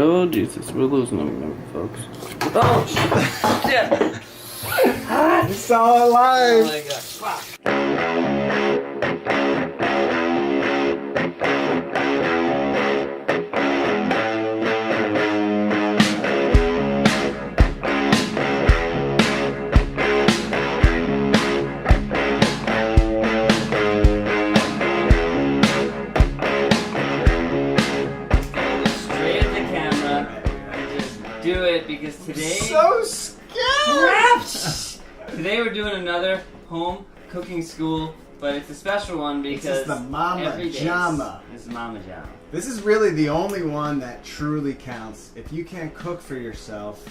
Oh, Jesus. We're losing them, folks. Oh, shit. You saw it live. Oh, my God. Fuck. Straight at the camera and just do it because today. So scared. Today we're doing another home cooking school, but it's a special one because This is the Mama every day Jama. This is Mama Jama. This is really the only one that truly counts. If you can't cook for yourself,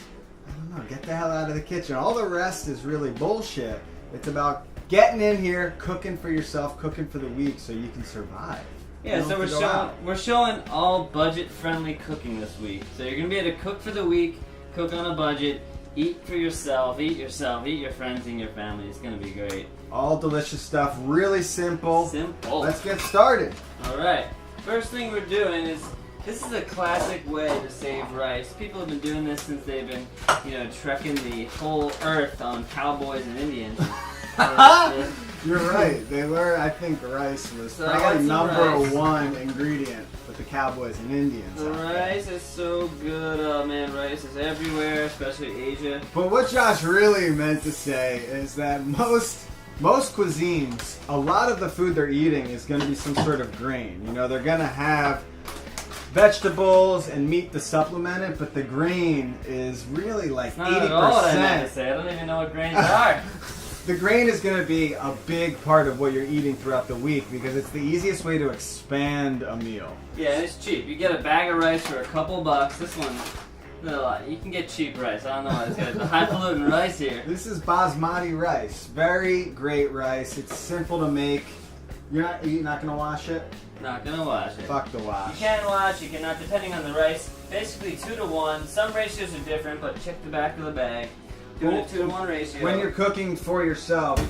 I don't know, get the hell out of the kitchen. All the rest is really bullshit. It's about getting in here, cooking for yourself, cooking for the week so you can survive. Yeah, You so don't we're have to go showing out. we're showing all budget-friendly cooking this week. So you're gonna be able to cook for the week, cook on a budget, eat for yourself, eat your friends, and your family. It's gonna be great. All delicious stuff, really simple. Simple. Let's get started. All right. First thing we're doing is this is a classic way to save rice. People have been doing this since they've been, trekking the whole earth on cowboys and Indians. You're right. They were, I think, rice was So I got probably some number rice. one ingredient with the cowboys and Indians. The out there. rice is so good. Oh man, rice is everywhere, especially Asia. But what Josh really meant to say is that most cuisines, a lot of the food they're eating is going to be some sort of grain. You know, they're going to have vegetables and meat to supplement it, but the grain is really like Not at all what I meant to 80%. say. I don't even know what grains are. The grain is going to be a big part of what you're eating throughout the week because it's the easiest way to expand a meal. Yeah, and it's cheap. You get a bag of rice for a couple bucks. This one, not a lot. You can get cheap rice. I don't know why it's got the highfalutin rice here. This is basmati rice. Very great rice. It's simple to make. You're not going to wash it? Not gonna wash it. Fuck the You wash. can wash, you cannot, depending on the rice. Basically 2 to 1. Some ratios are different, but check the back of the bag. Doing a 2 to 1 ratio. When you're cooking for yourself,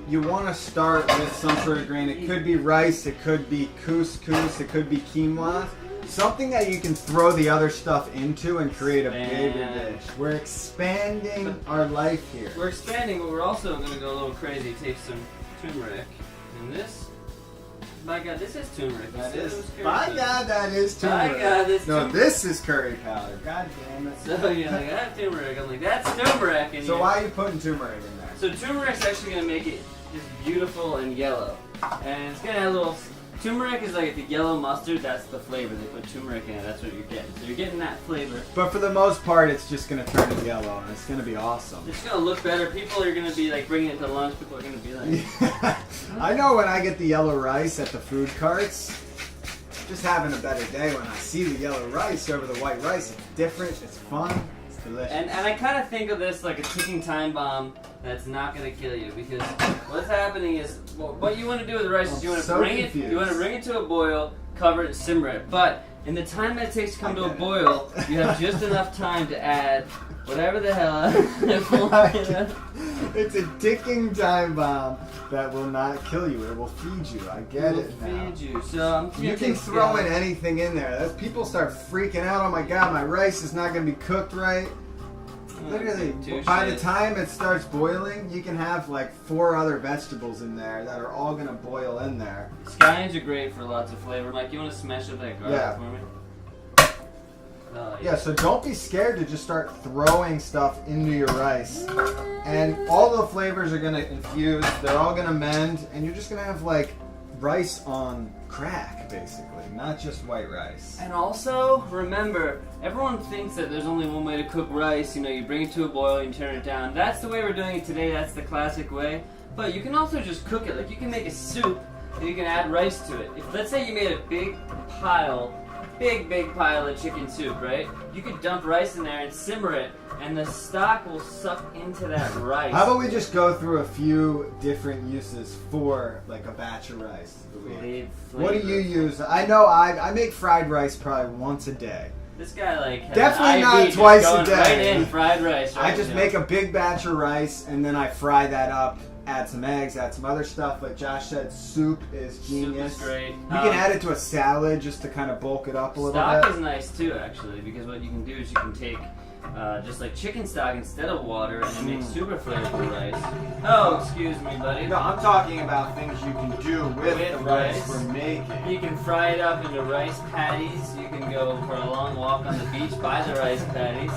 you want to start with some sort of grain. It could be rice, it could be couscous, it could be quinoa. Something that you can throw the other stuff into and create a bigger Expand. dish. We're expanding our life here. We're expanding, but we're also gonna go a little crazy. Take some turmeric. And this, my God, this is turmeric. That This is, curry by powder. God, that is My turmeric. God, this No, turmeric. this is curry powder. God damn it. So you're like, I have turmeric. I'm like, that's turmeric. And So you're- why are you putting turmeric in there? So turmeric's actually gonna make it just beautiful and yellow, and it's gonna have a little. Turmeric is like the yellow mustard. That's the flavor. They put turmeric in it. That's what you're getting. So you're getting that flavor. But for the most part, it's just going to turn it yellow, and it's going to be awesome. It's gonna look better. People are gonna be like bringing it to lunch. People are gonna be like, I know when I get the yellow rice at the food carts, just having a better day when I see the yellow rice over the white rice. It's different, it's fun, it's delicious. and I kind of think of this like a ticking time bomb that's not gonna kill you because what's happening is what you want to do with the rice is you want to so bring confused. it. You want to bring it to a boil, cover it, and simmer it. But in the time that it takes to come to a boil, you have just enough time to add whatever the hell. It's a ticking time bomb that will not kill you. It will feed you. I get It'll it now. feed you. So I'm just You gonna can take throw in scallions. anything in there. That's, people start freaking out. Oh my god, my rice is not going to be cooked right. Literally, Two by the shits. time it starts boiling, you can have like 4 other vegetables in there that are all going to boil in there. Scallions are great for lots of flavor. Mike, you want to smash up that garlic Yeah. for me? Yeah, so don't be scared to just start throwing stuff into your rice. And all the flavors are going to infuse, they're all going to mend, and you're just going to have like rice on crack, basically, not just white rice. And also, remember, everyone thinks that there's only one way to cook rice. You know, you bring it to a boil, you turn it down. That's the way we're doing it today. That's the classic way. But you can also just cook it. Like, you can make a soup, and you can add rice to it. If, let's say you made a big pile of chicken soup, right? You could dump rice in there and simmer it, and the stock will suck into that rice. How about we just go through a few different uses for like a batch of rice a week? What do you use? I know I make fried rice probably once a day. This guy like has Definitely an not IV just twice a going day. Right in fried rice. I just make a big batch of rice and then I fry that up add some eggs, add some other stuff. Like Josh said, soup is genius. Soup is great. You can add it to a salad just to kind of bulk it up a little Stock bit. is nice too, actually, because what you can do is you can take just like chicken stock instead of water, and it makes super flavorful rice. Oh, excuse me, buddy. No, I'm talking about things you can do with the rice rice. we're making. You can fry it up into rice patties. You can go for a long walk on the beach, buy the rice patties.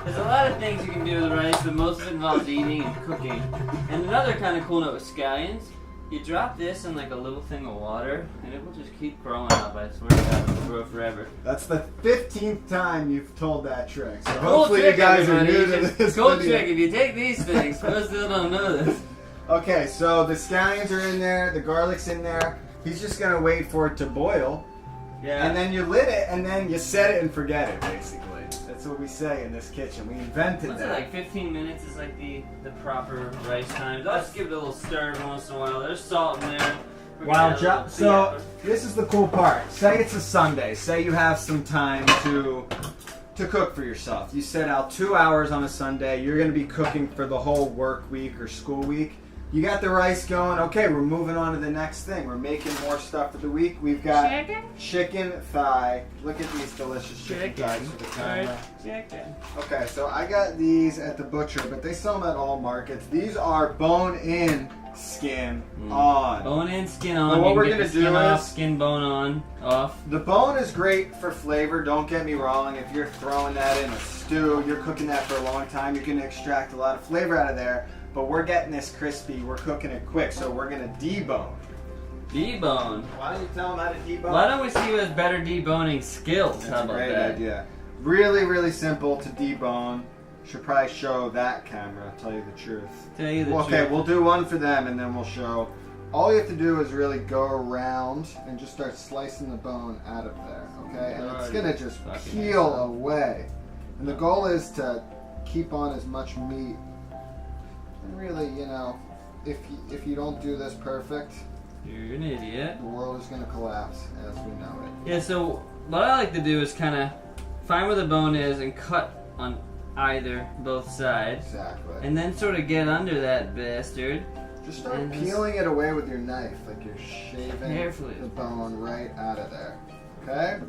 There's a lot of things you can do with rice, but most of it involves eating and cooking. And another kind of cool note with scallions, you drop this in like a little thing of water, and it will just keep growing up. I swear to God, it will grow forever. That's the 15th time you've told that trick. So Cool hopefully trick, you guys are everybody. new to this Cool video. trick. If you take these things, most still don't know this. Okay, so the scallions are in there, the garlic's in there. He's just gonna wait for it to boil, Yeah. and then you lit it, and then you set it and forget it, basically. That's what we say in this kitchen. We invented What's it, that. like 15 minutes is like the proper rice time. Let's give it a little stir every once in a while. There's salt in there. We're Wow, gonna add a so little- this is the cool part. Say it's a Sunday. Say you have some time to cook for yourself. You set out 2 hours on a Sunday. You're going to be cooking for the whole work week or school week. You got the rice going. Okay, we're moving on to the next thing. We're making more stuff for the week. We've got chicken thigh. Look at these delicious chicken thighs for the camera. Chicken. Okay, so I got these at the butcher, but they sell them at all markets. These are bone-in skin on. Bone in, skin on. Well, what you we're can get gonna the skin do off, is- skin bone on, off. The bone is great for flavor, don't get me wrong. If you're throwing that in a stew, you're cooking that for a long time, you can extract a lot of flavor out of there. But we're getting this crispy, we're cooking it quick, so we're gonna debone. Debone. Why don't you tell them how to debone? Why don't we see who has better deboning skills? That's How a about great that? idea. Really, really simple to debone. Should probably show that camera, tell you the truth. Tell you the Okay, truth. we'll do one for them and then we'll show. All you have to do is really go around and just start slicing the bone out of there, okay? And it's gonna just Fucking peel awesome. away. And the goal is to keep on as much meat. And really, you know, if you don't do this perfect, You're an idiot. the world is gonna collapse as we know it. Yeah, so what I like to do is kind of find where the bone is and cut on both sides. Exactly. And then sort of get under that bastard. Just start and just- peeling it away with your knife, like you're shaving Carefully. the bone right out of there. Okay?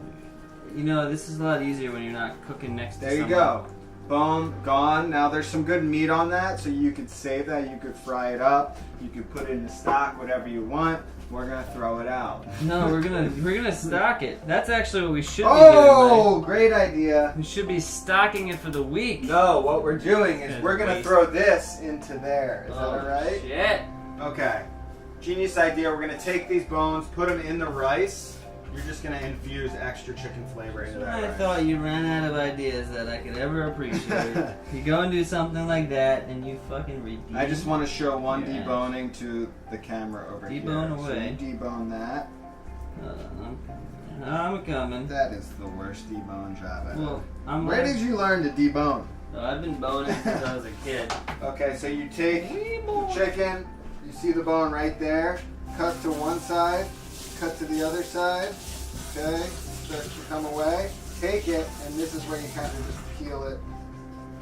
You know, this is a lot easier when you're not cooking next to There you someone. go. Bone gone. Now there's some good meat on that, so you could save that. You could fry it up. You could put it in the stock, whatever you want. We're gonna throw it out. No, we're gonna stock it. That's actually what we should be Oh, great idea. doing. We should be stocking it for the week. No, what we're doing is Good we're gonna waste. throw this into there. Is Oh, that alright? Shit. Okay. Genius idea. We're gonna take these bones, put them in the rice. You're just gonna infuse extra chicken flavor into that I rice. thought you ran out of ideas that I could ever appreciate. You go and do something like that, and you fucking redeem. I just want to show one Yeah. deboning to the camera over here. Debone away. So you debone that. I'm coming. That is the worst debone job ever. Well, I'm Where like, did you learn to debone? I've been boning since I was a kid. Okay, so you take the chicken, you see the bone right there, cut to one side, cut to the other side, okay, starts to come away, take it, and this is where you kind of just peel it away,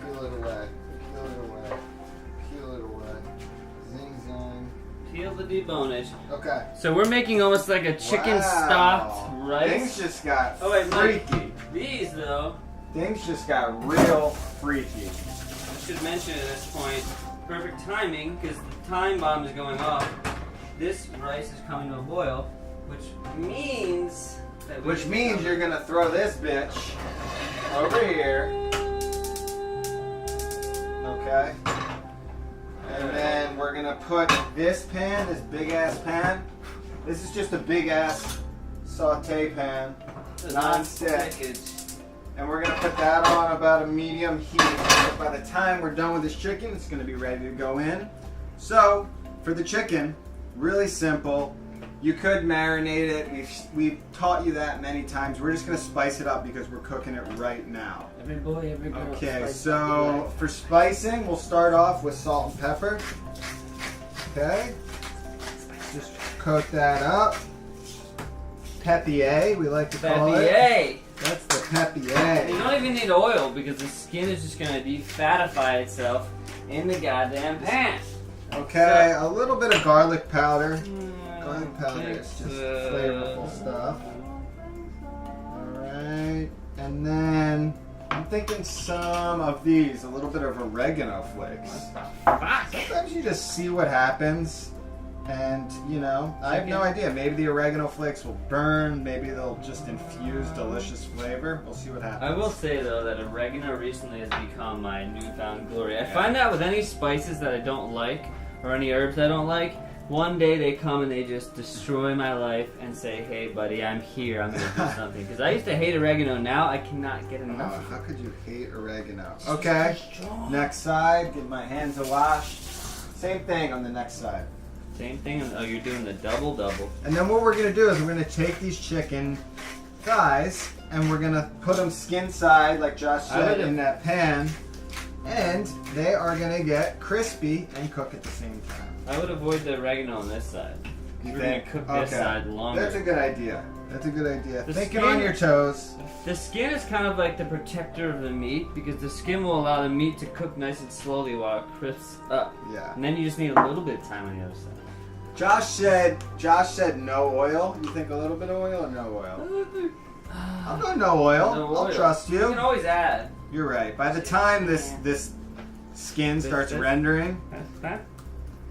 peel it away, peel it away, zing zang. Peel the debonage. Okay. So we're making almost like a chicken Wow. stocked Things rice. just got Oh, wait, Mike. freaky. These though, Things just got real freaky. I should mention at this point, perfect timing because the time bomb is going off. This rice is coming to a boil, which means that we Which means you're gonna throw this bitch over here. Okay. And then we're gonna put this pan, this big ass pan. This is just a big ass saute pan. non-stick. And we're gonna put that on about a medium heat. By the time we're done with this chicken, it's gonna be ready to go in. So, for the chicken, really simple. You could marinate it. We've taught you that many times. We're just gonna spice it up because we're cooking it right now. Every boy, every girl. Okay, spice so up for spicing, we'll start off with salt and pepper. Okay, just coat that up. Pepier, we like to your life. call it. Papier. That's the You pepier. don't even need oil because the skin is just gonna defatify itself in the goddamn pan. Okay, a little bit of garlic powder. Garlic powder Take is just the- flavorful stuff. Alright, and then I'm thinking some of these, a little bit of oregano flakes. Sometimes you just see what happens, and you know, I have no idea. Maybe the oregano flakes will burn, maybe they'll just infuse delicious flavor. We'll see what happens. I will say though that oregano recently has become my newfound glory. I find out with any spices that I don't like or any herbs I don't like, one day they come and they just destroy my life and say, "Hey, buddy, I'm here. I'm gonna do something." Because I used to hate oregano. Now I cannot get enough. How could you hate oregano? Okay, next side. Give my hands a wash. Same thing on the next side. Same thing. Oh, you're doing the double. And then what we're gonna do is we're gonna take these chicken thighs and we're gonna put them skin side, like Josh said, in that pan, and they are gonna get crispy and cook at the same time. I would avoid the oregano on this side. You We're gonna think? cook this side longer. That's a good idea. That's a good idea. The Thinking skin- on your toes. The skin is kind of like the protector of the meat because the skin will allow the meat to cook nice and slowly while it crisps up. Yeah. And then you just need a little bit of time on the other side. Josh said no oil. You think a little bit of oil or no oil? I'll go no oil. No I'll oil. trust You you. can always add. You're right. By the time this skin starts rendering,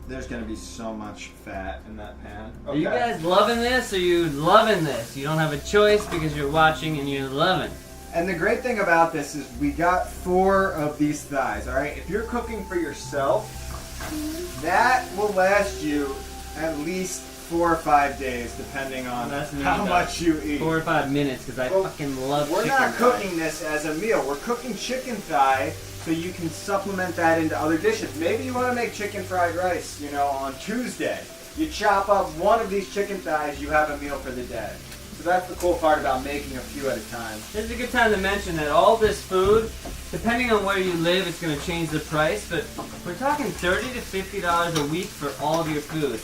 there's gonna be so much fat in that pan. Are you guys loving this? Or are you loving this? You don't have a choice because you're watching and you're loving. And the great thing about this is we got 4 of these thighs, alright? If you're cooking for yourself, that will last you at least 4 or 5 days, depending on That's me, how though. much you eat. 4 or 5 minutes because I Well, fucking love We're chicken not thighs. cooking this as a meal. We're cooking chicken thigh so you can supplement that into other dishes. Maybe you want to make chicken fried rice, you know, on Tuesday. You chop up one of these chicken thighs, you have a meal for the day. So that's the cool part about making a few at a time. This is a good time to mention that all this food, depending on where you live, it's going to change the price, but we're talking $30 to $50 a week for all of your food.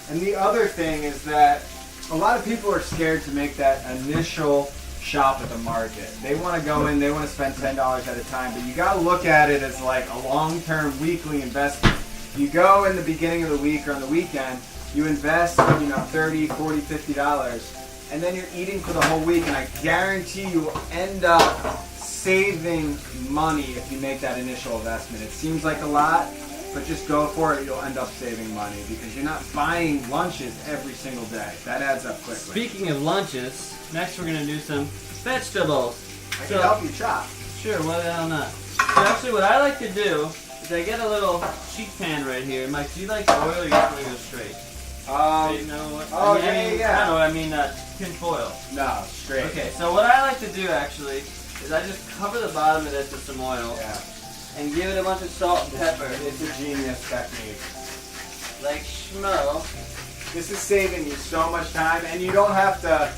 And the other thing is that a lot of people are scared to make that initial shop at the market. They want to go in, they want to spend $10 at a time, but you got to look at it as like a long-term weekly investment. You go in the beginning of the week or on the weekend, you invest, you know, $30, $40, $50, and then you're eating for the whole week, and I guarantee you will end up saving money if you make that initial investment. It seems like a lot, but just go for it. You'll end up saving money because you're not buying lunches every single day. That adds up quickly. Speaking of lunches, next we're going to do some vegetables. I can help you chop. Sure, why the hell not? So actually what I like to do is I get a little sheet pan right here. Mike, do you like oil or you just want to go straight? Straight, no, what? oh, I mean, yeah. No, I mean tin foil. No, straight. Okay, so what I like to do actually is I just cover the bottom of this with some oil Yeah. and give it a bunch of salt and pepper. It's a genius technique. Like schmo. This is saving you so much time, and you don't have to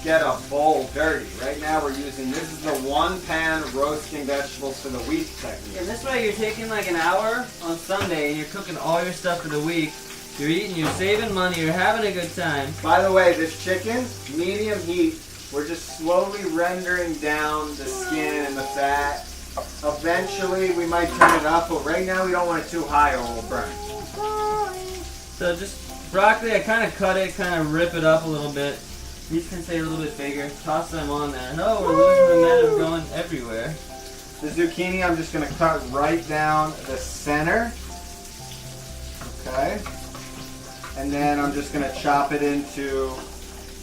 get a bowl dirty. Right now we're using, this is the one pan roasting vegetables for the week technique. And this way you're taking like an hour on Sunday and you're cooking all your stuff for the week. You're eating, you're saving money, you're having a good time. By the way, this chicken, medium heat, we're just slowly rendering down the skin and the fat. Eventually we might turn it up, but right now we don't want it too high or it'll burn. So just broccoli, I kind of cut it, kind of rip it up a little bit. These can stay a little bit bigger. Toss them on there. No, we're losing momentum going everywhere. The zucchini I'm just going to cut right down the center. Okay. And then I'm just going to chop it into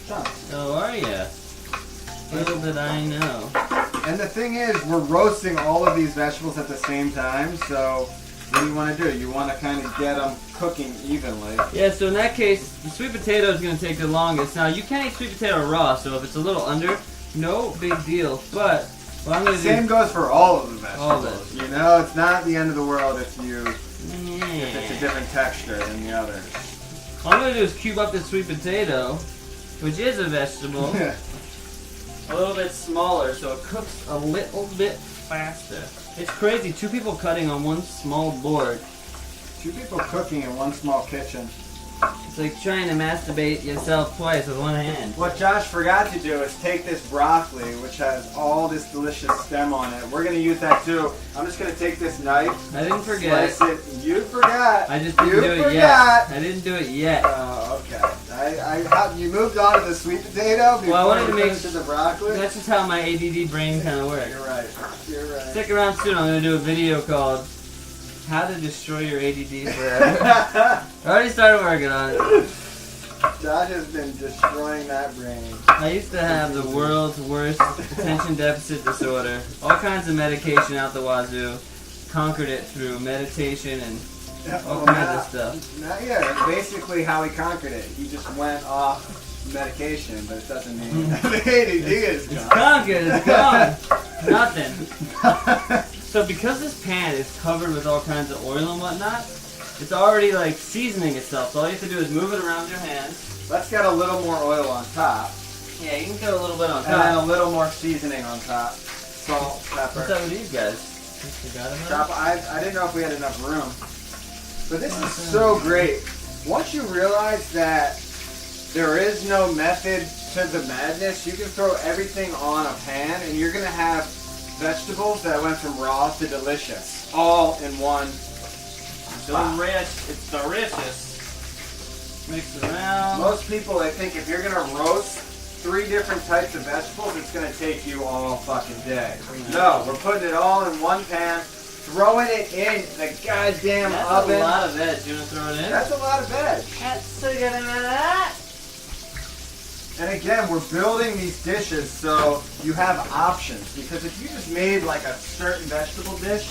chunks. So are ya? Little did I know. And the thing is, we're roasting all of these vegetables at the same time, so what do you want to do? You want to kind of get them cooking evenly. Yeah, so in that case, the sweet potato is going to take the longest. Now, you can't eat sweet potato raw, so if it's a little under, no big deal. But what I'm going to do... Same goes for all of the vegetables. All of it. You know, it's not the end of the world if it's a Yeah. different texture than the others. All I'm going to do is cube up this sweet potato, which is a vegetable, a little bit smaller, so it cooks a little bit faster. It's crazy, 2 people cutting on one small board. 2 people cooking in one small kitchen. It's like trying to masturbate yourself twice with one hand. What Josh forgot to do is take this broccoli, which has all this delicious stem on it. We're gonna use that too. I'm just gonna take this knife. I didn't forget. Slice it. You forgot. I just didn't you do it forgot. yet. I didn't do it yet. Oh, okay. You moved on to the sweet potato before Well, I wanted to you make to the broccoli. That's just how my ADD brain kind of works. You're right. You're right. Stick around soon. I'm gonna do a video called "How to Destroy Your ADD Forever." I already started working on it. Josh has been destroying that brain. I used to have the world's worst attention deficit disorder. All kinds of medication out the wazoo. Conquered it through meditation and all kinds of stuff. Yeah, basically how he conquered it. He just went off medication, but it doesn't mean the ADD is It's gone. conquered. It's gone. Nothing. So because this pan is covered with all kinds of oil and whatnot, it's already like seasoning itself. So all you have to do is move it around your hands. Let's get a little more oil on top. Yeah, you can throw a little bit on And then top. a little more seasoning on top. Salt, pepper. What's up with these guys? You forgot about Chop. I didn't know if we had enough room. But this is so great. Once you realize that there is no method to the madness, you can throw everything on a pan and you're going to have vegetables that went from raw to delicious. All in one spot. It's delicious. Mix it around. Most people, I think, if you're gonna roast 3 different types of vegetables, it's gonna take you all fucking day. No, we're putting it all in one pan, throwing it in the goddamn That's oven. a lot of veg. You want to throw it in? That's a lot of veg. That's so good in that. And again, we're building these dishes so you have options. Because if you just made like a certain vegetable dish,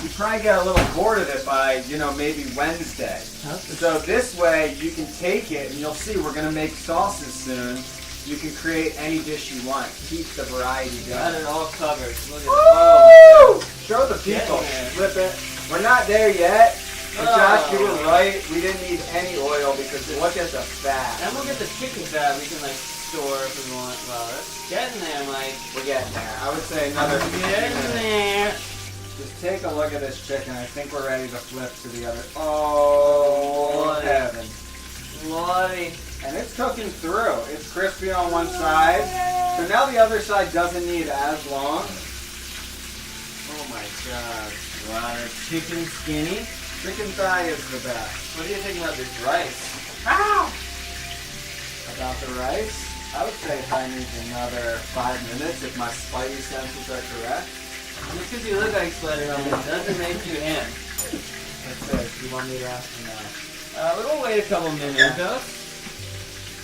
you probably get a little bored of it by, maybe Wednesday. So this way, you can take it, and you'll see we're going to make sauces soon. You can create any dish you want. Keep the variety Got going. it all covered. Look at Woo! Show the people. Get in Flip it. We're not there yet. But Oh. Josh, you were right. We didn't need any oil because look at the fat. And we'll get the chicken fat. We can store if we want. Well, it's getting there, Mike. We're getting there. I would say another 15 Getting minutes. there. Just take a look at this chicken. I think we're ready to flip to the other. Oh, Lordy. heaven. Lordy. And it's cooking through. It's crispy on one side. So now the other side doesn't need as long. Oh my god. Wow, that chicken skinny. Chicken thigh is the best. What do you think about this rice? Ow! About the rice, I would say if I need another 5 minutes if my spidey senses are correct. Just because you look like Spider-Man doesn't make you him. That's it. You want me to ask you now? We'll wait a couple minutes.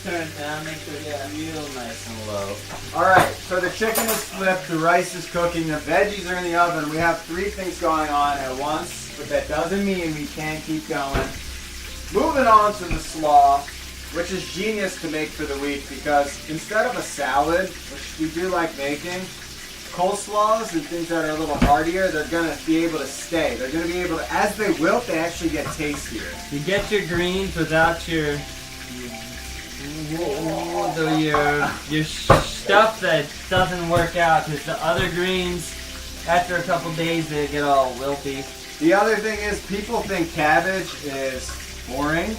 Turn it down, make sure you get real nice and low. Alright, so the chicken is flipped, the rice is cooking, the veggies are in the oven. We have 3 things going on at once, but that doesn't mean we can't keep going. Moving on to the slaw, which is genius to make for the week because instead of a salad, which we do like making, coleslaws and things that are a little heartier, they're going to be able to stay. They're going to be able to, as they wilt, they actually get tastier. You get your greens without your stuff that doesn't work out because the other greens, after a couple days, they get all wilty. The other thing is people think cabbage is boring,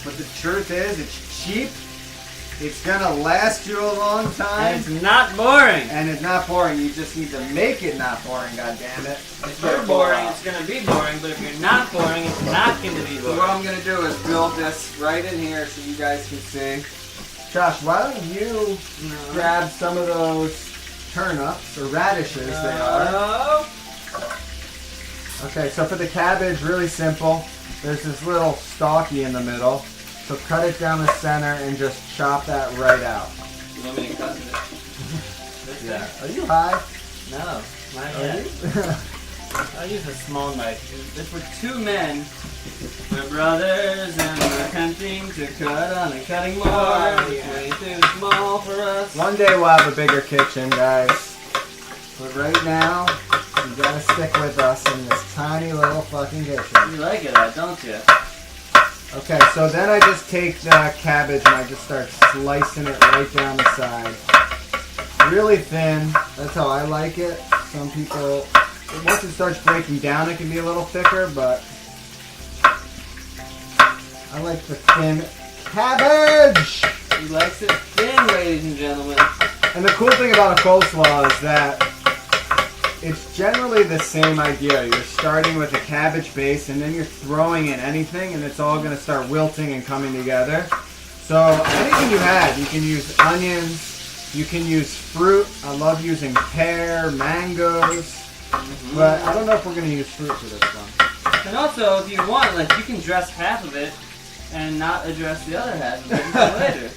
but the truth is it's cheap, it's going to last you a long time, And it's not boring. and it's not boring. You just need to make it not boring, goddammit. If you're boring, it's going to be boring, but if you're not boring, it's not going to be So what boring. I'm going to do is build this right in here so you guys can see. Josh, why don't you grab some of those turnips, or radishes they are. Oh. Okay, so for the cabbage, really simple. There's this little stalky in the middle. So cut it down the center and just chop that right out. You want me to cut it? This Yeah. thing? Are you high? No, not Are yet. you? I'll use a small knife. If we're 2 men, we're brothers and we're attempting to cut on a cutting board. It's way too small for us. One day we'll have a bigger kitchen, guys. But right now, you gotta stick with us in this tiny little fucking kitchen. You like it, don't you? Okay, so then I just take the cabbage and I just start slicing it right down the side. Really thin. That's how I like it. Some people, once it starts breaking down, it can be a little thicker, but I like the thin cabbage. He likes it thin, ladies and gentlemen. And the cool thing about a coleslaw is that it's generally the same idea. You're starting with a cabbage base and then you're throwing in anything and it's all going to start wilting and coming together. So anything you add, you can use onions, you can use fruit. I love using pear, mangoes. But I don't know if we're going to use fruit for this one. And also, if you want, like, you can dress half of it and not address the other half of it until later.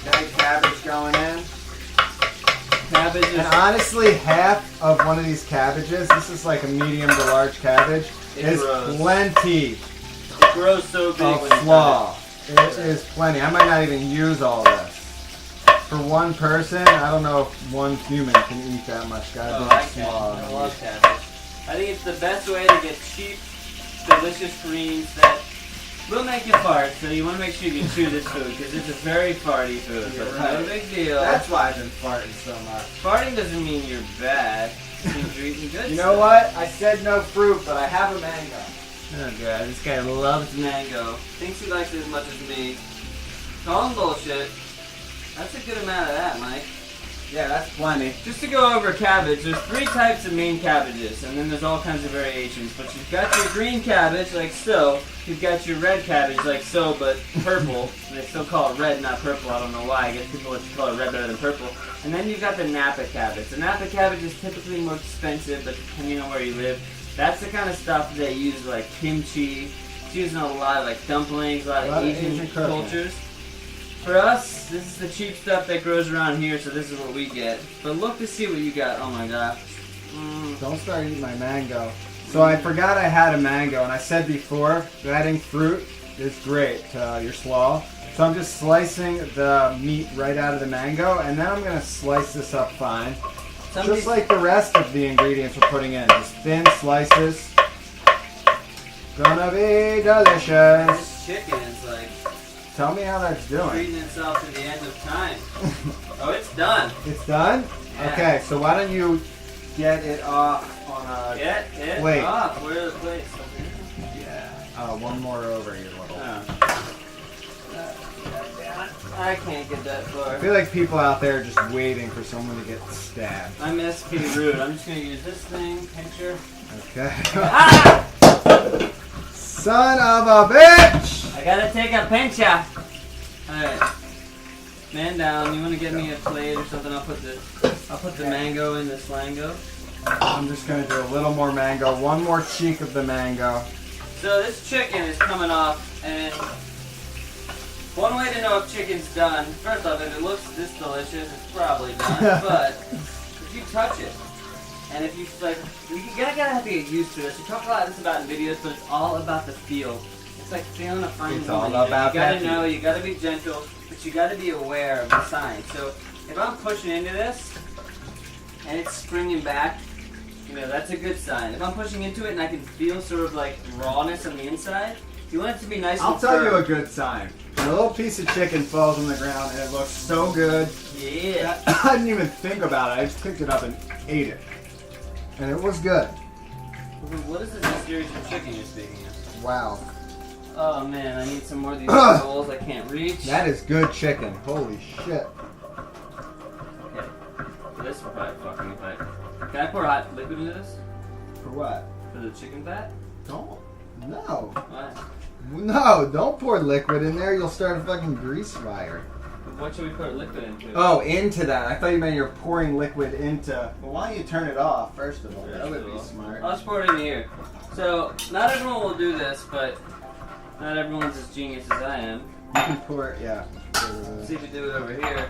Okay, cabbage going in. Cabbage is... And honestly, half of one of these cabbages, this is like a medium to large cabbage, is plenty It grows so big of when you slaw. It is plenty. I might not even use all this. For one person, I don't know if one human can eat that much goddamn I can. slaw. I love cabbage. I think it's the best way to get cheap, delicious greens that will make you fart. So you want to make sure you chew this food because it's a very farty food. You're But it's right. no big deal. That's why I've been farting so much. Farting doesn't mean you're bad. It means you're eating good You know stuff. what? I said no fruit, but I have a mango. Oh god, this guy loves mango. Thinks he likes it as much as me. Call him bullshit. That's a good amount of that, Mike. Yeah, that's plenty. Just to go over cabbage, there's 3 types of main cabbages, and then there's all kinds of variations. But you've got your green cabbage, like so. You've got your red cabbage, like so, but purple. They still call it red, not purple. I don't know why. I guess people like to call it red better than purple. And then you've got the Napa cabbage. The Napa cabbage is typically more expensive, but depending on where you live, that's the kind of stuff they use like kimchi. It's used in a lot of like dumplings, a lot of Asian cooking. cultures. For us, this is the cheap stuff that grows around here, so this is what we get. But look to see what you got. Oh my gosh. Don't start eating my mango. So I forgot I had a mango, and I said before, adding fruit is great to your slaw. So I'm just slicing the meat right out of the mango, and then I'm going to slice this up fine. Just like the rest of the ingredients we're putting in. Just thin slices. Gonna be delicious. This chicken is like Tell me how that's doing. treating itself to the end of time. Oh, it's done. It's done? Yeah. Okay, so why don't you get it off on a... Get it Wait. off. Where are the plates? Yeah. One more over your little... Oh. I can't get that I far. feel like people out there are just waiting for someone to get stabbed. I'm SP rude. I'm just gonna use this thing, picture. Okay. Ah! Son of a bitch! I gotta take a pincher. Alright. Man down, you wanna get me a plate or something? I'll put the mango in the slango. I'm just gonna do a little more mango. One more cheek of the mango. So this chicken is coming off, and one way to know if chicken's done, first off, if it looks this delicious, it's probably done. But if you touch it, and if you like, you gotta have to get used to this. We talk a lot of this about in videos, but it's all about the feel. It's like feeling a fine It's woman. all You know? about You gotta that know, you gotta be gentle, but you gotta be aware of the signs. So if I'm pushing into this, and it's springing back, you know, that's a good sign. If I'm pushing into it and I can feel sort of like rawness on the inside, you want it to be nice I'll and tell firm. you a good sign. A little piece of chicken falls on the ground and it looks so good. Yeah. I didn't even think about it. I just picked it up and ate it. And it was good. What is this mysterious chicken you're speaking of? Wow. Oh man, I need some more of these rolls I can't reach. That is good chicken. Holy shit. Okay. This will probably fucking if I... Can I pour hot liquid into this? For what? For the chicken fat? Don't. No. What? No, don't pour liquid in there. You'll start a fucking grease fire. What should we put liquid into? Oh, into that. I thought you meant you're pouring liquid into... Well, why don't you turn it off, first of all? That would be smart. I'll just pour it in here. So, not everyone will do this, but not everyone's as genius as I am. You can pour it, yeah. Let's see if we do it over here.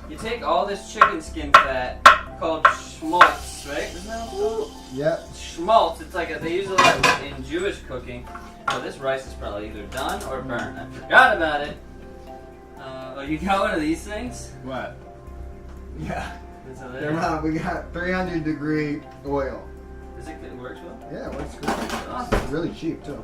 You take all this chicken skin fat called schmaltz, right? Isn't that what it's called? Yep. Schmaltz, it's like they use a lot in Jewish cooking. So this rice is probably either done or burnt. I forgot about it. Oh, you got one of these things? What? Yeah. Is it They're there? wrong. We got 300-degree oil. Is it works well? Yeah, it works great. Awesome. It's really cheap, too.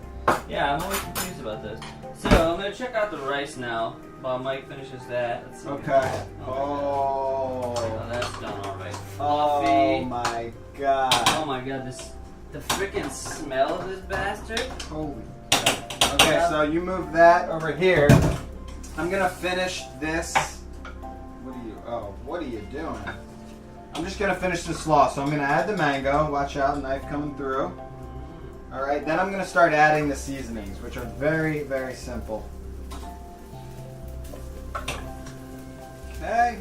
Yeah, I'm always confused about this. So I'm gonna check out the rice now while Mike finishes that. Let's see. Okay. Oh, Oh. that's done all right. Oh Fluffy. my god. Oh my god, the freaking smell of this bastard. Holy. Okay, so you move that over here. I'm gonna finish this. What are you doing? I'm just gonna finish the slaw. So I'm gonna add the mango. Watch out, knife coming through. All right, then I'm gonna start adding the seasonings, which are very, very simple. Okay.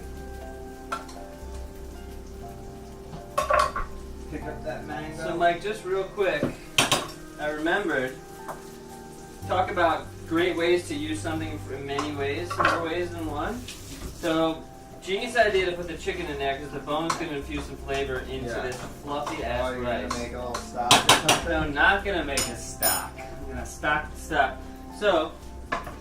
Pick up that mango. So Mike, just real quick, I remembered, talk about great ways to use something in many ways, more ways than one. So, genius idea to put the chicken in there because the bone's going to infuse some flavor into this fluffy ass you're rice. gonna make a little stock or something? No, not going to make a stock. I'm going to stock the stock. So,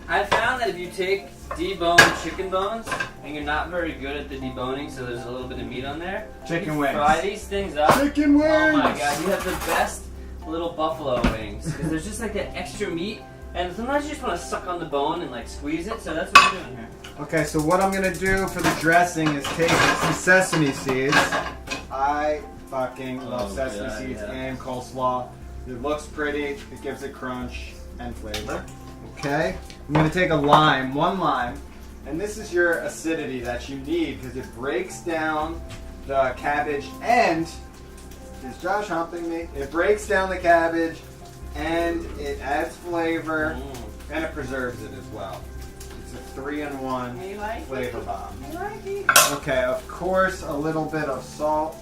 I found that if you take deboned chicken bones and you're not very good at the deboning, so there's a little bit of meat on there, Chicken you wings. fry these things up. Chicken wings! Oh my god, you have the best little buffalo wings because there's just like that extra meat, and sometimes you just want to suck on the bone and like squeeze it. So that's what we're doing here. Okay, so what I'm gonna do for the dressing is take some sesame seeds. I fucking love sesame seeds and coleslaw. It looks pretty, it gives it crunch and flavor. Okay, I'm gonna take a lime, one lime, and this is your acidity that you need because it breaks down the cabbage and, is Josh humping me? It breaks down the cabbage and it adds flavor and it preserves it as well. It's a 3-in-1 You like flavor bomb. You like it? Okay, of course, a little bit of salt,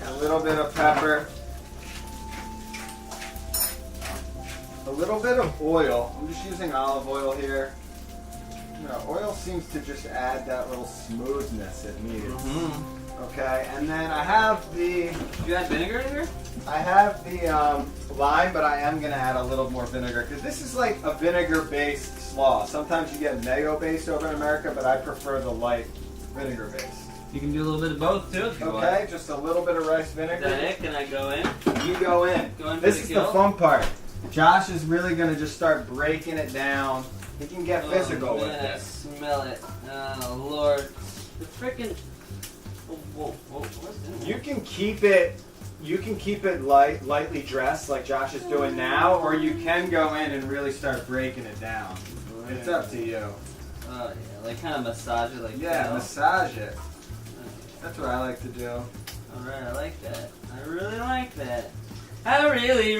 a little bit of pepper, a little bit of oil. I'm just using olive oil here. You know, oil seems to just add that little smoothness it needs. Okay, and then I have the You add vinegar in here? lime, but I am gonna add a little more vinegar because this is like a vinegar-based slaw. Sometimes you get mayo-based over in America, but I prefer the light vinegar-based. You can do a little bit of both too if you want. Okay, just a little bit of rice Is vinegar. that it? Can I go in? You go in. Go in for This the is kill? the fun part. Josh is really gonna just start breaking it down. He can get physical with man, I this. smell it. Oh Lord, the freaking. What's in there? You can keep it lightly dressed like Josh is doing now, or you can go in and really start breaking it down. It's up to you. Oh yeah, like kind of massage it, like Yeah, massage it. That's what I like to do. All right, I like that. I really like that. I really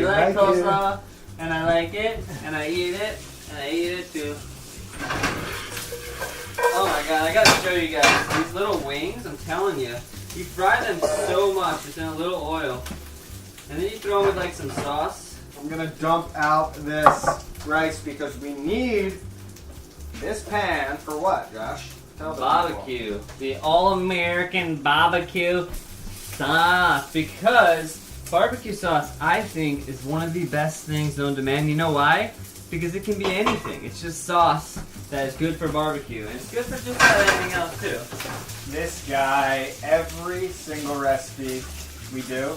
like coleslaw, and I like it, and I eat it, and I eat it too. Oh my god, I gotta show you guys these little wings. I'm telling you, you fry them so much, it's in a little oil, and then you throw them with like some sauce. I'm gonna dump out this rice because we need this pan for what, Josh? Tell the Barbecue, the all-American barbecue sauce, because barbecue sauce, I think, is one of the best things known to man. You know why? Because it can be anything. It's just sauce that is good for barbecue, and it's good for just about anything else too. This guy, every single recipe we do,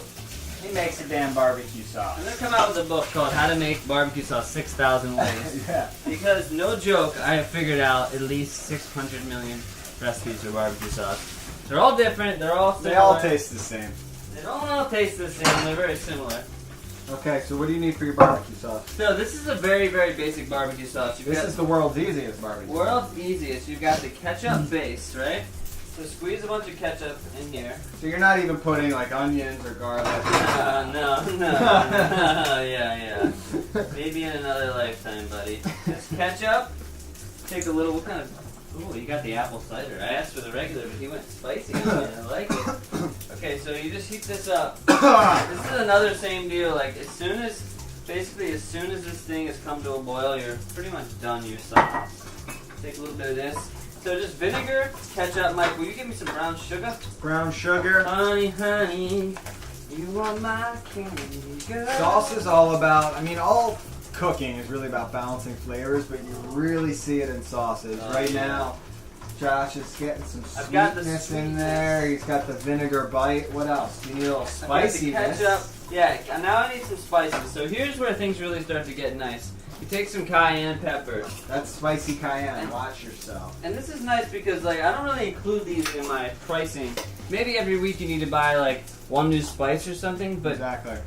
he makes a damn barbecue sauce. I'm gonna come out with a book called How to Make Barbecue Sauce 6,000 Ways. Yeah. Because, no joke, I have figured out at least 600 million recipes for barbecue sauce. They're all different, they're all similar. They all taste the same. They don't all taste the same, they're very similar. Okay, so what do you need for your barbecue sauce? So this is a very, very basic barbecue sauce. You've This got is the world's easiest barbecue sauce. world's easiest. You've got the ketchup base, right? So squeeze a bunch of ketchup in here. So you're not even putting like onions or garlic. No. Yeah. Maybe in another lifetime, buddy. Just ketchup. Take a little, what kind of, ooh, you got the apple cider. I asked for the regular, but he went spicy on it. I like it. Okay, so you just heat this up. This is another same deal. Like, as soon as this thing has come to a boil, you're pretty much done your sauce. Take a little bit of this. So just vinegar, ketchup. Mike, will you give me some brown sugar? Brown sugar. Honey, you are my candy girl. Sauce is all about, I mean, all cooking is really about balancing flavors, but you really see it in sauces. Right now, Josh is getting some I've got the sweetness in sweetness. there. He's got the vinegar bite. What else? Do you need a little I've got the spiciness? ketchup. Yeah, now I need some spices. So here's where things really start to get nice. You take some cayenne pepper. That's spicy cayenne. Watch yourself. And this is nice because like I don't really include these in my pricing. Maybe every week you need to buy like one new spice or something, but Exactly.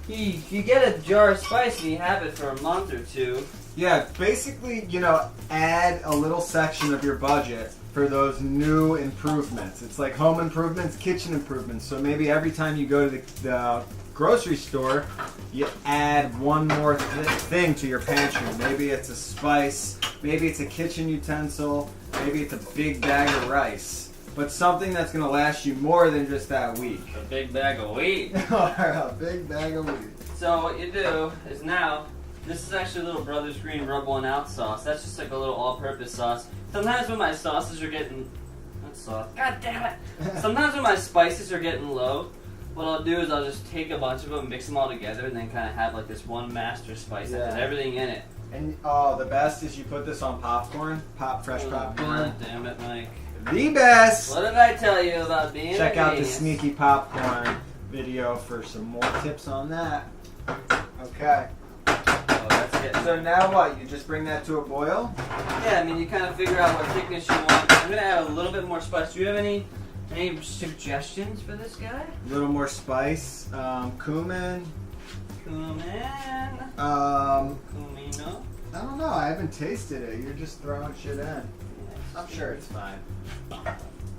you get a jar of spice and you have it for a month or two. Yeah, basically, you know, add a little section of your budget for those new improvements. It's like home improvements, kitchen improvements. So maybe every time you go to the grocery store, you add one more thing to your pantry. Maybe it's a spice, maybe it's a kitchen utensil, maybe it's a big bag of rice. But something that's going to last you more than just that week. A big bag of wheat. A big bag of wheat. So what you do is now, this is actually a little Brothers Green Rub One Out sauce. That's just like a little all-purpose sauce. Sometimes when my sauces are getting, not sauce, god damn it. Sometimes when my spices are getting low, what I'll do is I'll just take a bunch of them, mix them all together, and then kind of have like this one master spice that has everything in it. And the best is you put this on popcorn, fresh popcorn. God damn it, Mike. The best. What did I tell you about being Check a out the genius? sneaky popcorn video for some more tips on that. Okay. Oh, that's getting... So now what? You just bring that to a boil? Yeah, I mean, you kind of figure out what thickness you want. I'm going to add a little bit more spice. Do you have any suggestions for this guy? A little more spice. Cumin. Cumin. Cumino. I don't know. I haven't tasted it. You're just throwing shit in. I'm sure it's fine.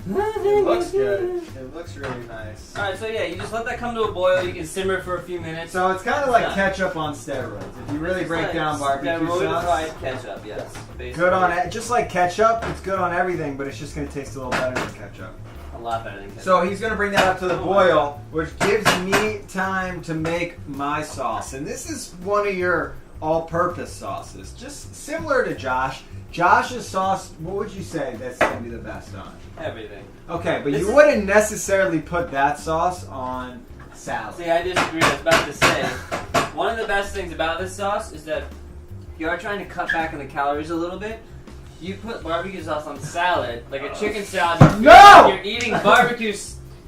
It looks good. It looks really nice. Alright, so yeah, you just let that come to a boil. You can simmer for a few minutes. So it's kind of like ketchup on steroids. If you really break down barbecue sauce, fried ketchup, yes. Basically. good on it. Just like ketchup, it's good on everything, but it's just going to taste a little better than ketchup. A lot better than ketchup. So he's going to bring that up to the boil, which gives me time to make my sauce. And this is one of your all-purpose sauces, just similar to Josh. Josh's sauce, what would you say that's going to be the best on? Everything. Okay, but you wouldn't necessarily put that sauce on salad. See, I disagree. I was about to say, one of the best things about this sauce is that if you are trying to cut back on the calories a little bit, you put barbecue sauce on salad, like a chicken salad. You're eating barbecue,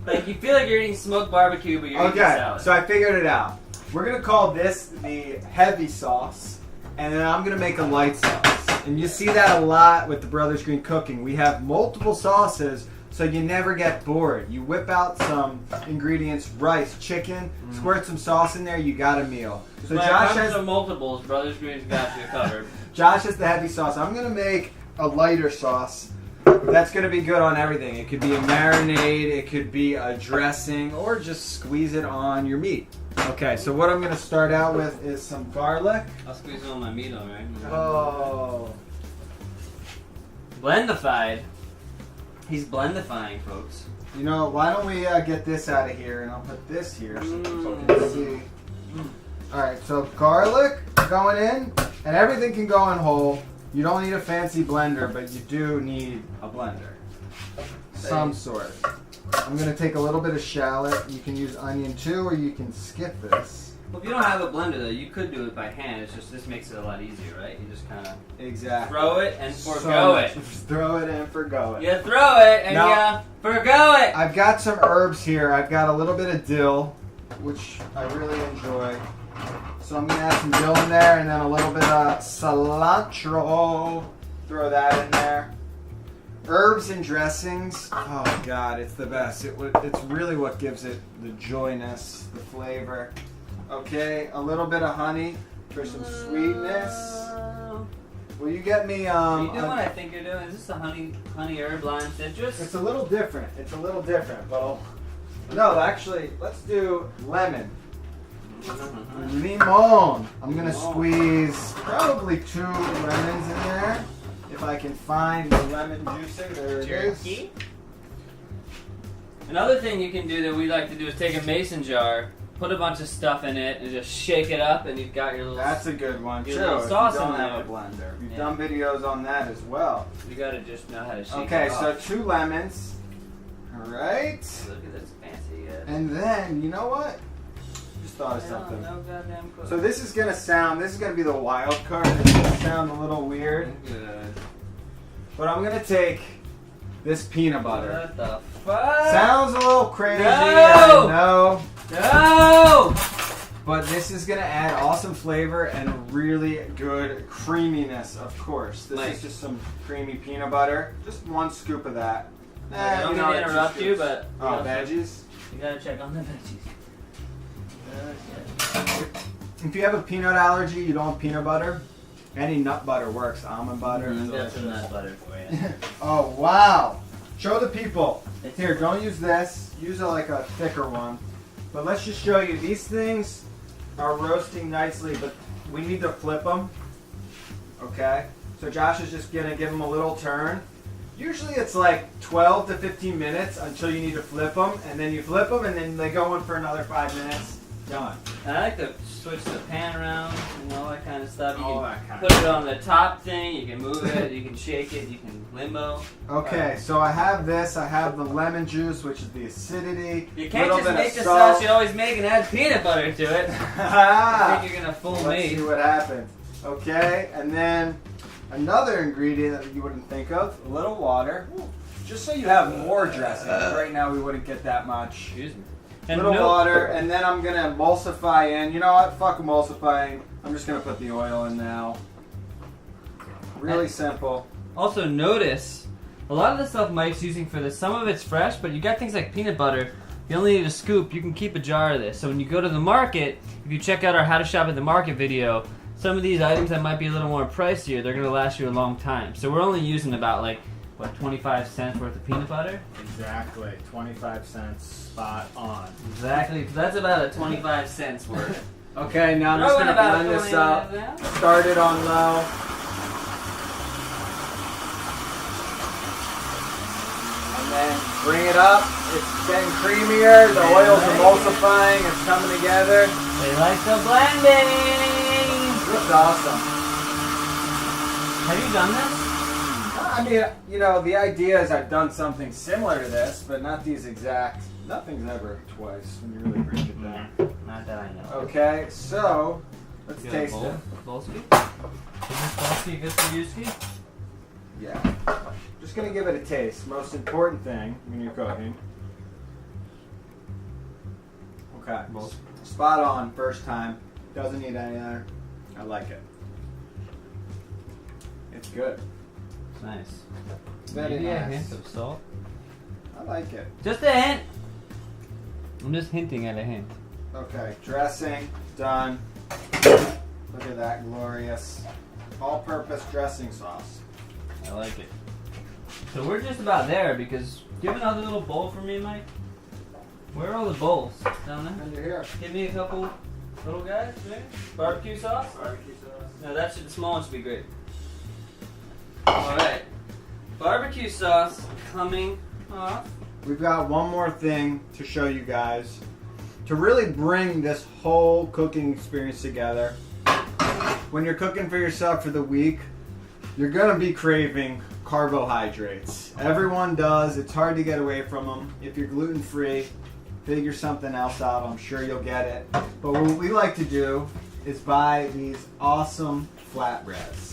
like you feel like you're eating smoked barbecue, but you're eating salad. Okay, so I figured it out. We're going to call this the heavy sauce, and then I'm going to make a light sauce. And you see that a lot with the Brothers Green Cooking. We have multiple sauces, so you never get bored. You whip out some ingredients, rice, chicken, squirt some sauce in there, you got a meal. So Josh has multiples. Brothers Green's got you covered. Josh has the heavy sauce. I'm going to make a lighter sauce. That's going to be good on everything. It could be a marinade, it could be a dressing, or just squeeze it on your meat. Okay, so what I'm going to start out with is some garlic. I'll squeeze it on my meat, alright? Oh. Blendified. He's blendifying, folks. You know, why don't we get this out of here, and I'll put this here so people can see. Alright, so garlic going in, and everything can go in whole. You don't need a fancy blender, but you do need a blender. Some sort. I'm going to take a little bit of shallot. You can use onion too, or you can skip this. Well, if you don't have a blender, though, you could do it by hand. It's just this makes it a lot easier, right? You just kind of throw it and forgo it. Just throw it and forgo it. You throw it and you forgo it. I've got some herbs here. I've got a little bit of dill, which I really enjoy. So I'm going to add some dill in there, and then a little bit of cilantro. Throw that in there. Herbs and dressings, oh god, it's the best. It's really what gives it the joyness, the flavor. Okay, a little bit of honey for some sweetness. Will you get me Are you doing what I think you're doing? Is this a honey herb lime citrus? It's a little different. But no, actually, let's do lemon. Limon. I'm gonna squeeze probably 2 lemons in there. If I can find the lemon juicer, there it is. Another thing you can do that we like to do is take a mason jar, put a bunch of stuff in it, and just shake it up, and you've got your little. That's a good one too. Little sauce if you in don't there. have a blender. We've done videos on that as well. You gotta just know how to shake it Okay, up. so 2 lemons. All right. Look at this fancy. And then you know what? Just thought of something. No goddamn clue. So this is gonna be the wild card. It's gonna sound a little weird. Good. But I'm gonna take this peanut butter. What the fuck? Sounds a little crazy, No! I know. No! but this is gonna add awesome flavor and really good creaminess, of course. This Nice. is just some creamy peanut butter. Just 1 scoop of that. I don't mean to interrupt you, but veggies. you gotta check on the veggies. If you have a peanut allergy, you don't want peanut butter. Any nut butter works. Almond butter. That's some nut butter for you. Oh wow! Show the people. Here, don't use this. Use like a thicker one. But let's just show you. These things are roasting nicely, but we need to flip them. Okay? So Josh is just gonna give them a little turn. Usually it's like 12 to 15 minutes until you need to flip them, and then you flip them, and then they go in for another 5 minutes. Done. I like to switch the pan around and all that kind of stuff. You All can that kind put it on the top thing, you can move it, you can shake it, you can limbo. Okay, so I have this. I have the lemon juice, which is the acidity. You can't little just bit make of the salt. sauce you always make and add peanut butter to it. I Ah, think you're gonna fool let's me. see what happens. Okay, and then another ingredient that you wouldn't think of, a little water. Just so you have more dressing. Right now we wouldn't get that much. Excuse me. Little water, and then I'm gonna emulsify in. You know what? Fuck emulsifying. I'm just gonna put the oil in now. Really simple. Also notice, a lot of the stuff Mike's using for this, some of it's fresh, but you got things like peanut butter. You only need a scoop. You can keep a jar of this. So when you go to the market, if you check out our How to Shop at the Market video, some of these items that might be a little more pricier, they're gonna last you a long time. So we're only using about like, what, 25 cents worth of peanut butter? Exactly, 25 cents, spot on. Exactly, 'cause that's about a 25 cents worth. Okay, now I'm Throw just in gonna about blend this 20 up. now. Start it on low. And then bring it up. It's getting creamier. The oil's emulsifying. It's coming together. They like the blending. Looks awesome. Have you done this? I mean, you know, the idea is I've done something similar to this, but not these exact. Nothing's ever twice when you really break it down. Not that I know. Okay, so let's You got a taste bowl? it. Bolski? Is this Bolski good for you, Ski? Yeah. Just gonna give it a taste. Most important thing when you're cooking. Okay. Bolski. Spot on, first time. Doesn't need any other. I like it. It's good. Nice. Very Maybe a nice. hint of salt. I like it. Just a hint. I'm just hinting at a hint. Okay, dressing done. Look at that glorious all-purpose dressing sauce. I like it. So we're just about there because do you have another little bowl for me, Mike? Where are all the bowls? Down there? Under here. Give me a couple little guys, maybe? Barbecue sauce? Barbecue sauce. No, that should, the small one should be great. Alright. Barbecue sauce coming off. We've got one more thing to show you guys to really bring this whole cooking experience together. When you're cooking for yourself for the week, you're gonna be craving carbohydrates. Everyone does. It's hard to get away from them. If you're gluten-free, figure something else out. I'm sure you'll get it. But what we like to do is buy these awesome flatbreads.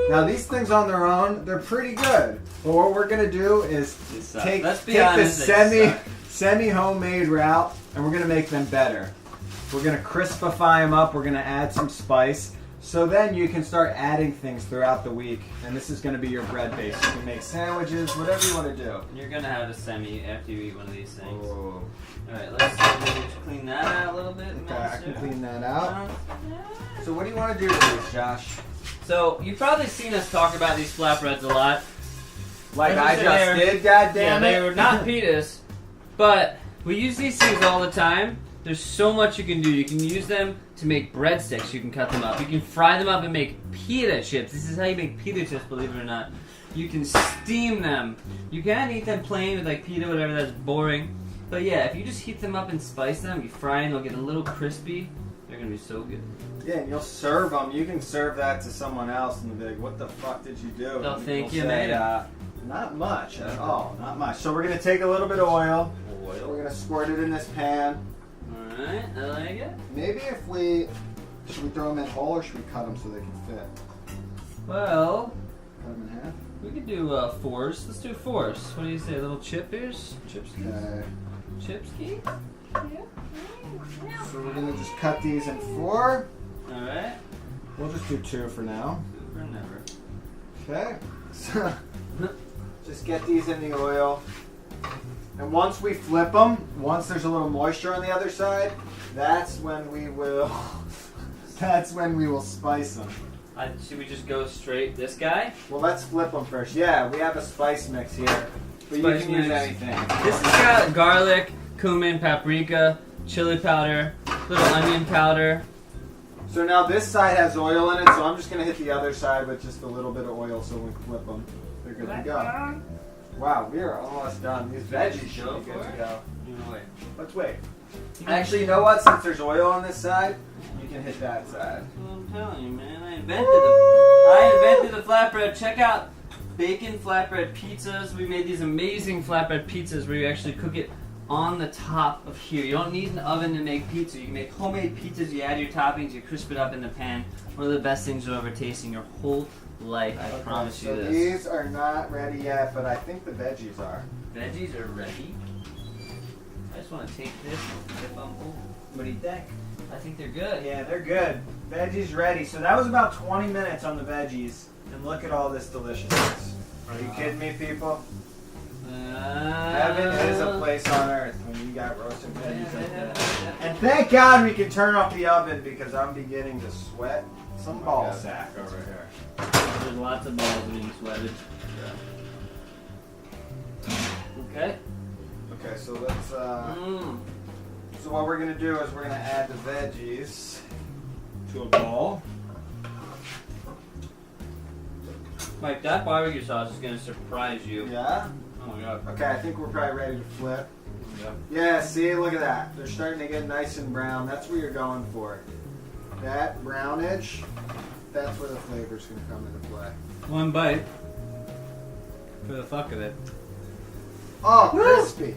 Now these things on their own, they're pretty good. But what we're gonna do is take Let's be the honest, they suck. semi homemade route, and we're gonna make them better. We're gonna crispify them up. We're gonna add some spice. So then you can start adding things throughout the week, and this is gonna be your bread base. You can make sandwiches, whatever you want to do. You're gonna have a semi after you eat one of these things. Oh. Alright, let's maybe just clean that out a little bit. Okay, I Master. can clean that out. So what do you want to do with these, Josh? So you've probably seen us talk about these flatbreads a lot. Like They're I just just there. did, goddammit. Yeah, they were not pitas, but we use these things all the time. There's so much you can do. You can use them to make breadsticks. You can cut them up. You can fry them up and make pita chips. This is how you make pita chips, believe it or not. You can steam them. You can eat them plain with like pita, whatever. That's boring. But yeah, if you just heat them up and spice them, you fry them, they'll get a little crispy. They're gonna be so good. Yeah, and you'll serve them. You can serve that to someone else, and they'll be like, "What the fuck did you do?" They'll And think you'll you say, made it. Not much at all. Not much. So we're gonna take a little bit of oil. We're gonna squirt it in this pan. Alright, I like it. Maybe should we throw them in whole or should we cut them so they can fit? Well, Cut them in half. we could do fours. Let's do fours. What do you say? Little chip ears? Chipskis? Okay. Chipski? Yeah. So we're gonna just cut these in 4. All right. We'll just do 2 for now. Super never. Okay. So just get these in the oil. And once we flip them, once there's a little moisture on the other side, that's when we will spice them. Should we just go straight this guy? Well, let's flip them first. Yeah, we have a spice mix here. But you Spice can use mix. anything. This has got garlic, cumin, paprika, chili powder, little onion powder. So now this side has oil in it, so I'm just going to hit the other side with just a little bit of oil so when we flip them, they're good to go. Wow, we are almost done. These veggies should be good to go. Wait. Let's wait. Actually, you know what? Since there's oil on this side, you can hit that side. That's what I'm telling you, man. I invented the flatbread. Check out bacon flatbread pizzas. We made these amazing flatbread pizzas where you actually cook it on the top of here. You don't need an oven to make pizza. You can make homemade pizzas. You add your toppings. You crisp it up in the pan. One of the best things you'll ever taste in your whole life. I promise you So this. these are not ready yet, but I think the veggies are. Veggies are ready. I just want to take this and dip them. Oh, what do you think? I think they're good. Yeah, they're good. Veggies ready. So that was about 20 minutes on the veggies, and look at all this deliciousness. Are you kidding me, people? Heaven is a place on earth when you got roasted veggies like that. And thank God we can turn off the oven because I'm beginning to sweat some ball sack over here. There's lots of balls being sweated. Okay. Okay, so let's. So what we're gonna do is we're gonna add the veggies to a bowl. Mike, that barbecue sauce is gonna surprise you. Yeah. Oh my god. Okay, I think we're probably ready to flip. Yeah. Yeah, see, look at that. They're starting to get nice and brown. That's what you're going for. That brownage, that's where the flavor's gonna come into play. One bite. For the fuck of it. Oh, crispy.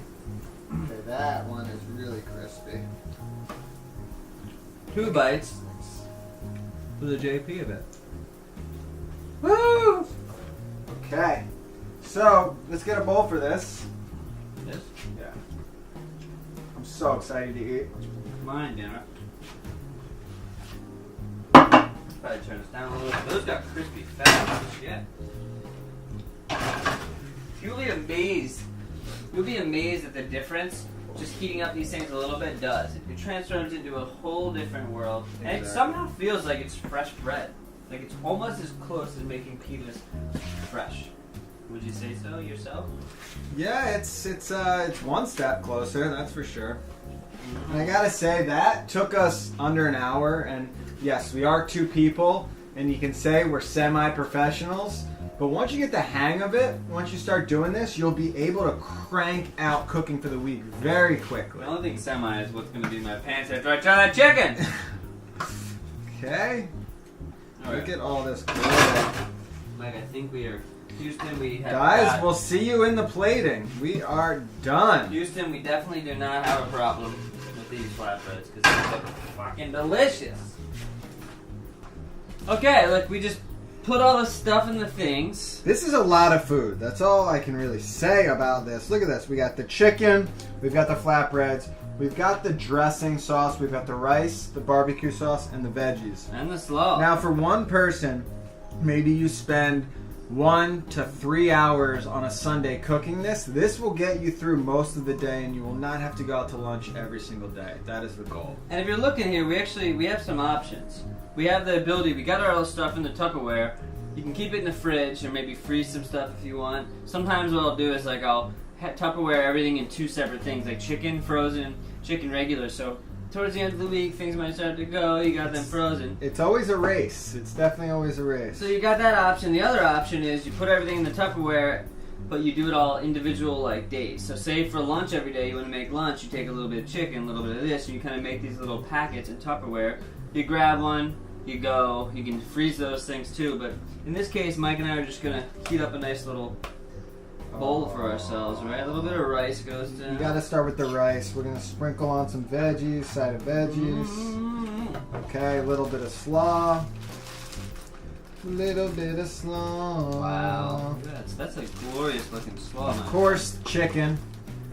Okay, that one is really crispy. 2 bites. For the JP of it. Woo! Okay, so let's get a bowl for this. Yes. Yeah. I'm so excited to eat. Mine, damn it. Probably turn this down a little bit. Those got crispy fast as shit. You'll be amazed. You'll be amazed at the difference just heating up these things a little bit does. It transforms into a whole different world. And it Exactly. somehow feels like it's fresh bread. Like it's almost as close as making pitas fresh. Would you say so yourself? Yeah, it's one step closer, that's for sure. And I gotta say that took us under an hour, and yes, we are 2 people, and you can say we're semi-professionals. But once you get the hang of it, once you start doing this, you'll be able to crank out cooking for the week very quickly. The only thing semi is what's going to be in my pants after I try that chicken. Okay. All Look right. at all this good. Like I think we are Houston. We have Guys, got- we'll see you in the plating. We are done. Houston, we definitely do not have a problem with these flatbreads because they look fucking delicious. Okay, look, we just put all the stuff in the things. This is a lot of food. That's all I can really say about this. Look at this. We got the chicken, we've got the flatbreads, we've got the dressing sauce, we've got the rice, the barbecue sauce, and the veggies. And the slaw. Now, for one person, maybe you spend 1 to 3 hours on a Sunday cooking this. This will get you through most of the day, and you will not have to go out to lunch every single day. That is the goal. And if you're looking here, we have some options. We have the ability, we got our other stuff in the Tupperware. You can keep it in the fridge or maybe freeze some stuff if you want. Sometimes what I'll do is like I'll Tupperware everything in 2 separate things, like chicken frozen, chicken regular. So towards the end of the week, things might start to go, you got them frozen. It's always a race. It's definitely always a race. So you got that option. The other option is you put everything in the Tupperware, but you do it all individual like days. So say for lunch every day you want to make lunch, you take a little bit of chicken, a little bit of this, and you kind of make these little packets in Tupperware. You grab one, you go, you can freeze those things too, but in this case Mike and I are just going to heat up a nice little bowl for ourselves, right? A little bit of rice goes to... You gotta start with the rice. We're gonna sprinkle on some veggies, side of veggies. Okay, a little bit of slaw. Little bit of slaw. Wow. That's a glorious looking slaw. Of course, chicken.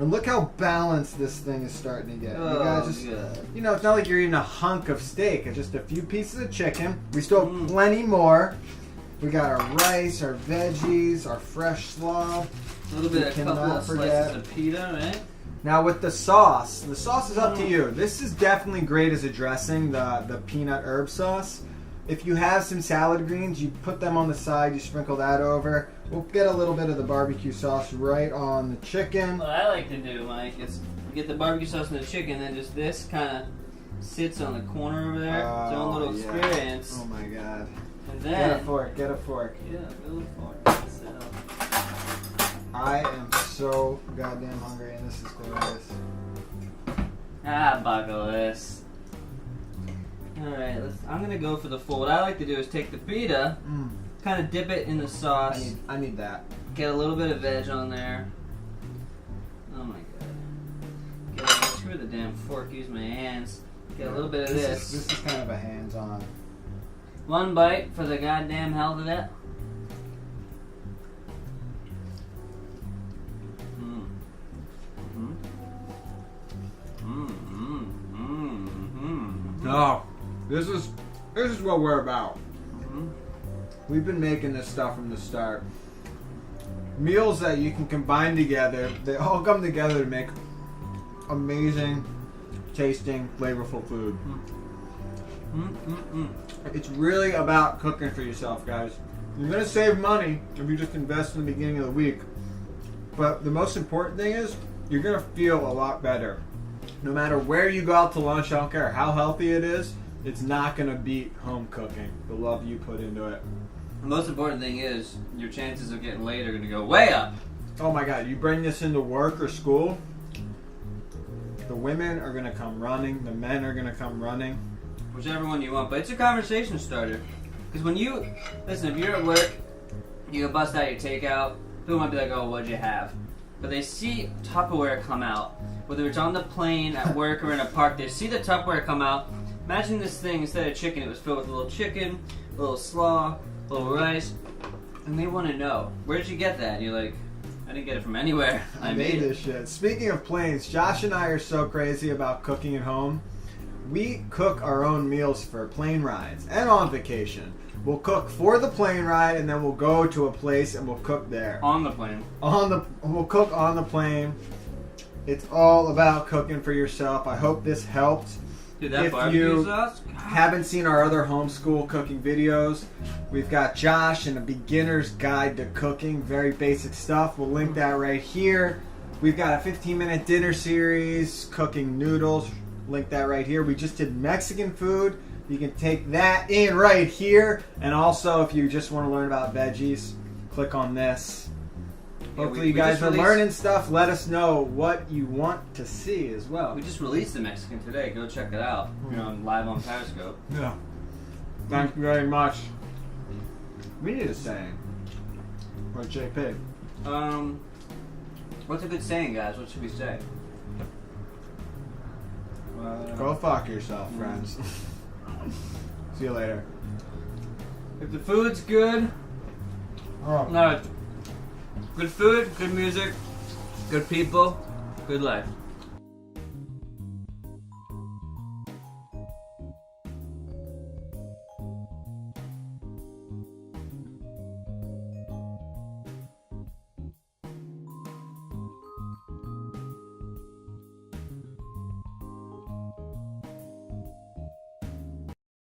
And look how balanced this thing is starting to get. You guys just, good. you know, it's not like you're eating a hunk of steak. It's just a few pieces of chicken. We still have plenty more. We got our rice, our veggies, our fresh slaw. A little bit, a cannot couple of forget. slices of pita, right? Now with the sauce is up to you. This is definitely great as a dressing, the peanut herb sauce. If you have some salad greens, you put them on the side, you sprinkle that over. We'll get a little bit of the barbecue sauce right on the chicken. What I like to do, Mike, is get the barbecue sauce and the chicken, then just this kind of sits on the corner over there. Its own little yeah. experience. Oh my god. And Get then a fork, get a fork. yeah, go for it. So, I am so goddamn hungry and this is glorious. buckle this. Alright, I'm gonna go for the full. What I like to do is take the pita, kind of dip it in the sauce, I need that. get a little bit of veg on there. Oh my god. Screw the damn fork, use my hands. Get a little bit of this. This is kind of a hands-on. One bite for the goddamn hell of it. No, this is what we're about. We've been making this stuff from the start. Meals that you can combine together, they all come together to make amazing, tasting, flavorful food. It's really about cooking for yourself, guys. You're gonna save money if you just invest in the beginning of the week. But the most important thing is you're gonna feel a lot better. No matter where you go out to lunch, I don't care how healthy it is, it's not gonna beat home cooking. The love you put into it. The most important thing is your chances of getting laid are going to go way up. Oh my god, you bring this into work or school, the women are gonna come running, the men are gonna come running. Whichever one you want, but it's a conversation starter. Because when you, listen, if you're at work, you go bust out your takeout, people might be like, oh, what'd you have? But they see Tupperware come out, whether it's on the plane, at work, or in a park, they see the Tupperware come out. Imagine this thing, instead of chicken, it was filled with a little chicken, a little slaw, a little rice, and they want to know, where'd you get that? And you're like, I didn't get it from anywhere. I made this shit. Speaking of planes, Josh and I are so crazy about cooking at home. We cook our own meals for plane rides and on vacation. We'll cook for the plane ride and then we'll go to a place and we'll cook there. On the plane. We'll cook on the plane. It's all about cooking for yourself. I hope this helped. Dude, that If barbecue you sauce? haven't seen our other homeschool cooking videos, we've got Josh and a beginner's guide to cooking, very basic stuff. We'll link that right here. We've got a 15-minute dinner series, cooking noodles, link that right here. We just did Mexican food. You can take that in right here. And also, if you just want to learn about veggies, click on this. Hopefully you guys are learning stuff. Let us know what you want to see as well. We just released the Mexican today. Go check it out. You know, live on Periscope. Yeah. Thank you very much. We need a saying. Or JP. What's a good saying, guys? What should we say? Go fuck yourself, friends. See you later. If the food's good, Oh. no, good food, good music, good people, good life.